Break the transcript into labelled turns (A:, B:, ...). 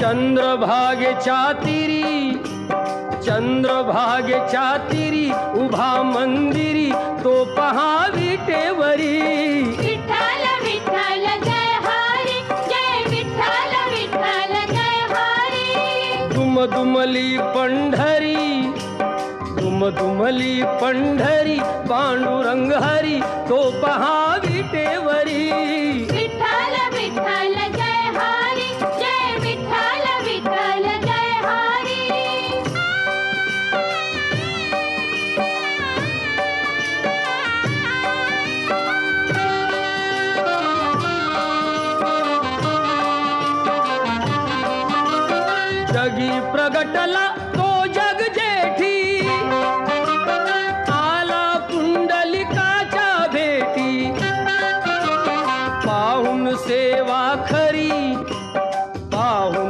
A: चंद्रभागेच्या तिरी, चंद्रभागेच्या तिरी उभा मंदिरी तो पहा विटेवरी.
B: विठ्ठल विठ्ठल जय हरी, जय विठ्ठल विठ्ठल जय हरी.
A: दुमदुमली पंढरी, दुमदुमली पंढरी पांडुरंग हरी तो पहा विटेवरी.
B: विठ्ठल विठ्ठल जय हरी, जय विठ्ठल विठ्ठल जय हरी.
A: जगी प्रगटला